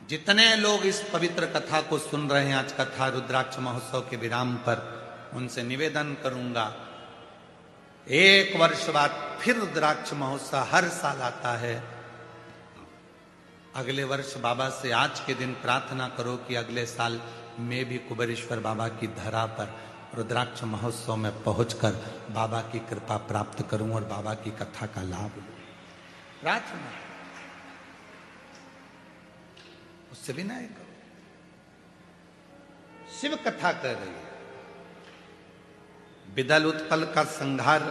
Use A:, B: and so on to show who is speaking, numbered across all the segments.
A: जितने लोग इस पवित्र कथा को सुन रहे हैं आज कथा रुद्राक्ष महोत्सव के विराम पर, उनसे निवेदन करूंगा, एक वर्ष बाद फिर रुद्राक्ष महोत्सव हर साल आता है। अगले वर्ष बाबा से आज के दिन प्रार्थना करो कि अगले साल मैं भी कुबेरेश्वर बाबा की धरा पर रुद्राक्ष महोत्सव में पहुंचकर बाबा की कृपा प्राप्त करूं और बाबा की कथा का लाभ लूं। प्रार्थना उससे भी नहीं करो। शिव कथा कर रही है। विदल उत्पल का संहार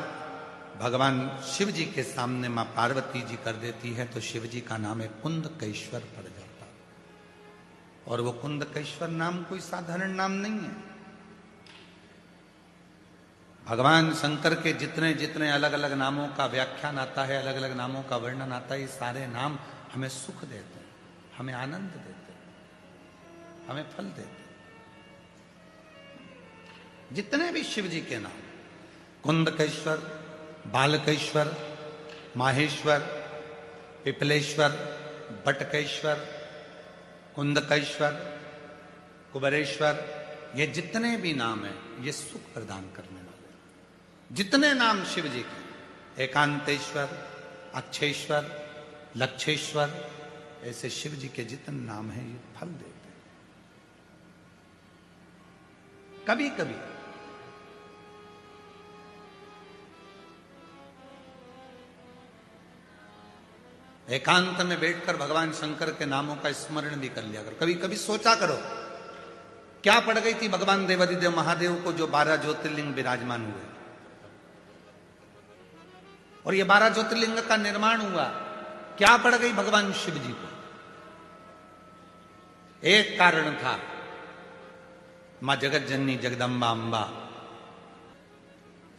A: भगवान शिव जी के सामने मां पार्वती जी कर देती है तो शिव जी का नाम है कुंदकेश्वर पड़ जाता है। और वो कुंदकेश्वर नाम कोई साधारण नाम नहीं है। भगवान शंकर के जितने जितने अलग अलग नामों का व्याख्यान आता है, अलग अलग नामों का वर्णन आता है, ये सारे नाम हमें सुख देते हैं, हमें आनंद देते हैं, हमें फल देते हैं। जितने भी शिव जी के नाम, कुंदकेश्वर, बालकेश्वर, माहेश्वर, पिपलेश्वर, बटकेश्वर, कुंदकेश्वर, कुबेरेश्वर, ये जितने भी नाम हैं ये सुख प्रदान करने वाले। जितने नाम शिव जी के, एकांतेश्वर, अक्षेश्वर, लक्षेश्वर, ऐसे शिव जी के जितने नाम हैं ये फल देते हैं। कभी कभी एकांत में बैठकर भगवान शंकर के नामों का स्मरण भी कर लिया करो। कभी कभी सोचा करो क्या पड़ गई थी भगवान देवादिदेव महादेव को जो 12 ज्योतिर्लिंग विराजमान हुए, और ये 12 ज्योतिर्लिंग का निर्माण हुआ, क्या पड़ गई भगवान शिव जी को? एक कारण था, मां जगत जननी जगदम्बा अम्बा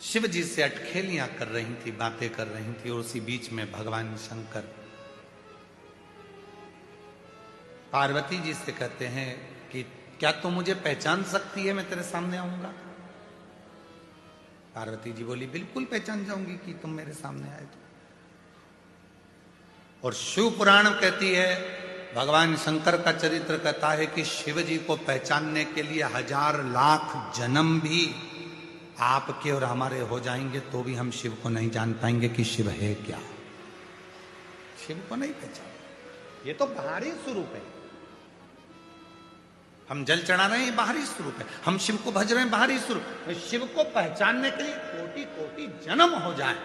A: शिव जी से अटखेलियां कर रही थी, बातें कर रही थी, और उसी बीच में भगवान शंकर पार्वती जी से कहते हैं कि क्या तू मुझे पहचान सकती है, मैं तेरे सामने आऊंगा? पार्वती जी बोली बिल्कुल पहचान जाऊंगी कि तुम मेरे सामने आए तो। और शिव पुराण कहती है, भगवान शंकर का चरित्र कहता है कि शिव जी को पहचानने के लिए 1000 लाख जन्म भी आपके और हमारे हो जाएंगे तो भी हम शिव को नहीं जान पाएंगे कि शिव है क्या। शिव को नहीं पहचान, ये तो बाहरी स्वरूप है। हम जल चढ़ा रहे हैं, बाहरी स्वरूप है। हम शिव को भज रहे हैं, बाहरी स्वरूप। शिव को पहचानने के लिए कोटि कोटि जन्म हो जाए,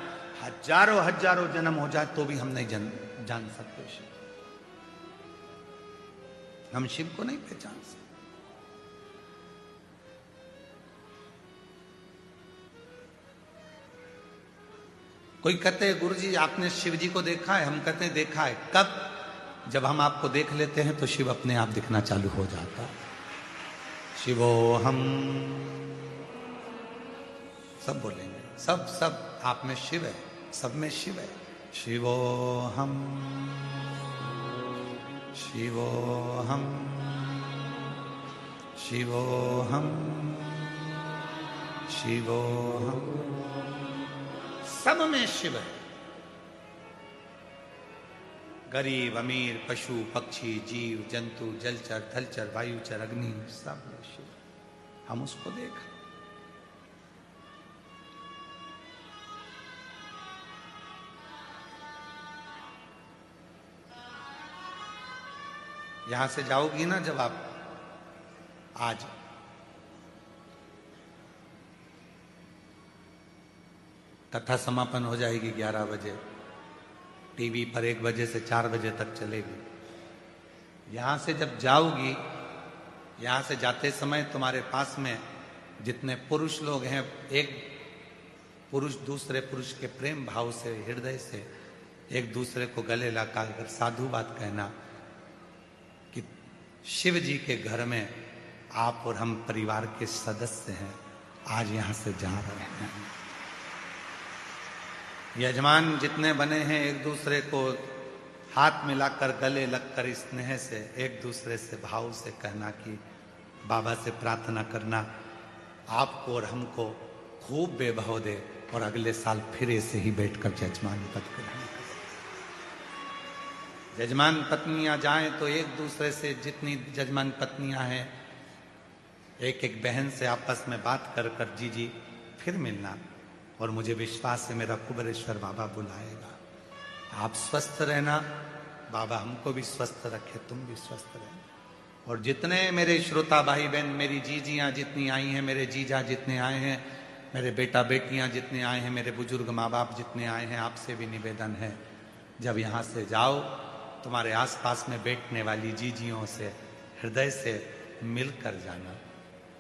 A: हजारों हजारों जन्म हो जाए तो भी हम नहीं जान सकते शिव। हम शिव को नहीं पहचान सकते। कोई कहते हैं गुरुजी आपने शिव जी को देखा है? हम कहते हैं देखा है। कब? जब हम आपको देख लेते हैं तो शिव अपने आप दिखना चालू हो जाता है। शिवो हम सब बोलेंगे, सब आप में शिव है, सब में शिव है। शिवो हम, शिवो हम, शिवो हम, शिवो हम, सब में शिव है। गरीब अमीर, पशु पक्षी, जीव जंतु, जलचर थलचर, वायुचर, अग्नि, सब में शिव। हम उसको देख, यहां से जाओगी ना जब आप, आज कथा समापन हो जाएगी 11 बजे, टीवी पर 1 बजे से 4 बजे तक चलेगी। यहां से जब जाओगी, यहां से जाते समय तुम्हारे पास में जितने पुरुष लोग हैं, एक पुरुष दूसरे पुरुष के प्रेम भाव से, हृदय से एक दूसरे को गले लगाकर साधु बात कहना कि शिव जी के घर में आप और हम परिवार के सदस्य हैं, आज यहां से जा रहे हैं। यजमान जितने बने हैं एक दूसरे को हाथ मिलाकर, गले लगकर, स्नेह से एक दूसरे से भाव से कहना कि बाबा से प्रार्थना करना आपको और हमको खूब वैभव दे और अगले साल फिर ऐसे ही बैठकर यजमान पद ग्रहण करें। जजमान पत्नियां जाएं तो एक दूसरे से, जितनी जजमान पत्नियां हैं, एक एक बहन से आपस में बात कर कर जी जी फिर मिलना। और मुझे विश्वास है मेरा कुबेरेश्वर बाबा बुलाएगा। आप स्वस्थ रहना, बाबा हमको भी स्वस्थ रखे, तुम भी स्वस्थ रहना। और जितने मेरे श्रोता भाई बहन, मेरी जीजियां जितनी आई हैं, मेरे जीजा जितने आए हैं, मेरे बेटा बेटियां जितने आए हैं, मेरे बुजुर्ग माँ बाप जितने आए हैं, आपसे भी निवेदन है, जब यहाँ से जाओ तुम्हारे आसपास में बैठने वाली जीजियों से हृदय से मिलकर जाना।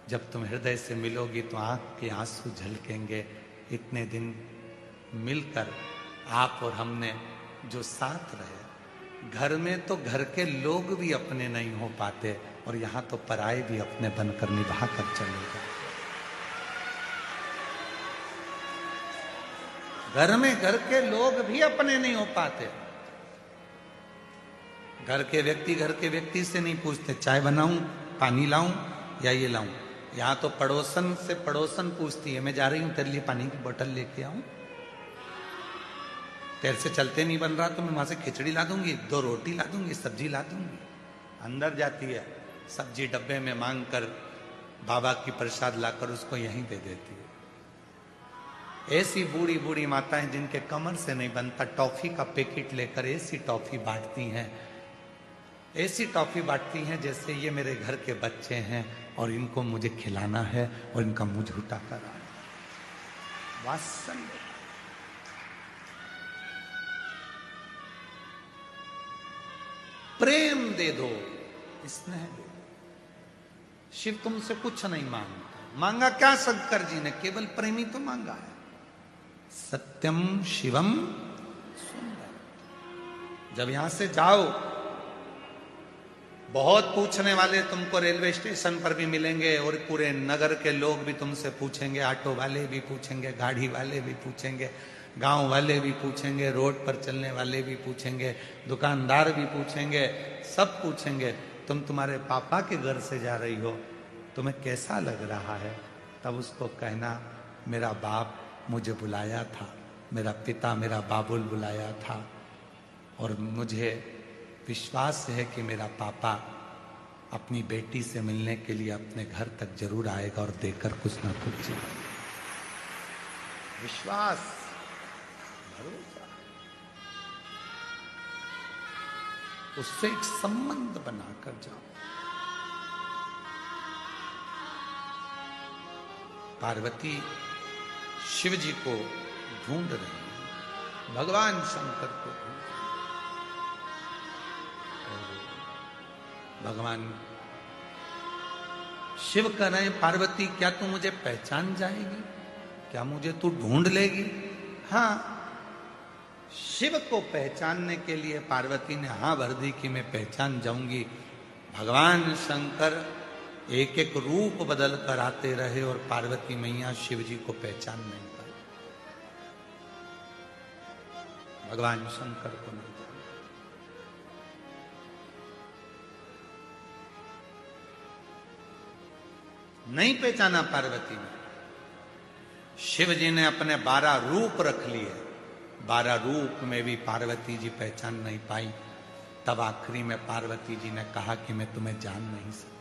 A: जब तुम हृदय से मिलोगी तो आंख के आंसू झलकेंगे। इतने दिन मिलकर आप और हमने जो साथ रहे, घर में तो घर के लोग भी अपने नहीं हो पाते, और यहां तो पराए भी अपने बनकर निभा कर चले जाते। घर में घर के लोग भी अपने नहीं हो पाते। घर के व्यक्ति से नहीं पूछते चाय बनाऊं, पानी लाऊं या ये लाऊं। यहां तो पड़ोसन से पड़ोसन पूछती है, मैं जा रही हूं तेरे लिए पानी की बोतल लेके आऊं, तेरे से चलते नहीं बन रहा तो मैं वहां से खिचड़ी ला दूंगी, 2 रोटी ला दूंगी, सब्जी ला दूंगी। अंदर जाती है, सब्जी डब्बे में मांग कर बाबा की प्रसाद लाकर उसको यहीं दे देती है। ऐसी बूढ़ी बूढ़ी माताएं जिनके कमर से नहीं बनता, टॉफी का पैकेट लेकर ऐसी टॉफी बांटती हैं, ऐसी टॉफी बांटती हैं जैसे ये मेरे घर के बच्चे हैं और इनको मुझे खिलाना है और इनका मुंह झूठा कराना है। वात्सल्य, प्रेम दे दो, स्नेह दे दो। शिव तुमसे कुछ नहीं मांगता। मांगा क्या शंकर जी ने? केवल प्रेमी तो मांगा है। सत्यम शिवम सुंदर। जब यहां से जाओ, बहुत पूछने वाले तुमको रेलवे स्टेशन पर भी मिलेंगे और पूरे नगर के लोग भी तुमसे पूछेंगे, ऑटो वाले भी पूछेंगे, गाड़ी वाले भी पूछेंगे, गांव वाले भी पूछेंगे, रोड पर चलने वाले भी पूछेंगे, दुकानदार भी पूछेंगे, सब पूछेंगे तुम तुम्हारे पापा के घर से जा रही हो, तुम्हें कैसा लग रहा है? तब उसको कहना मेरा बाप मुझे बुलाया था, मेरा पिता मेरा बाबुल बुलाया था, और मुझे विश्वास है कि मेरा पापा अपनी बेटी से मिलने के लिए अपने घर तक जरूर आएगा और देकर कुछ ना कुछ। विश्वास, भरोसा, उससे एक संबंध बनाकर जाओ। पार्वती शिव जी को ढूंढ रही है, भगवान शंकर को ढूंढ। भगवान शिव कह रहे हैं, पार्वती क्या तू मुझे पहचान जाएगी? क्या मुझे तू ढूंढ लेगी? हाँ, शिव को पहचानने के लिए पार्वती ने हाँ भर दी कि मैं पहचान जाऊंगी। भगवान शंकर एक एक रूप बदल कर आते रहे और पार्वती मैया शिव जी को पहचान नहीं पाई। भगवान शंकर को नहीं जाना। नहीं पहचाना पार्वती ने। शिव जी ने अपने 12 रूप रख लिए, 12 रूप में भी पार्वती जी पहचान नहीं पाई। तब आखिरी में पार्वती जी ने कहा कि मैं तुम्हें जान नहीं सकती।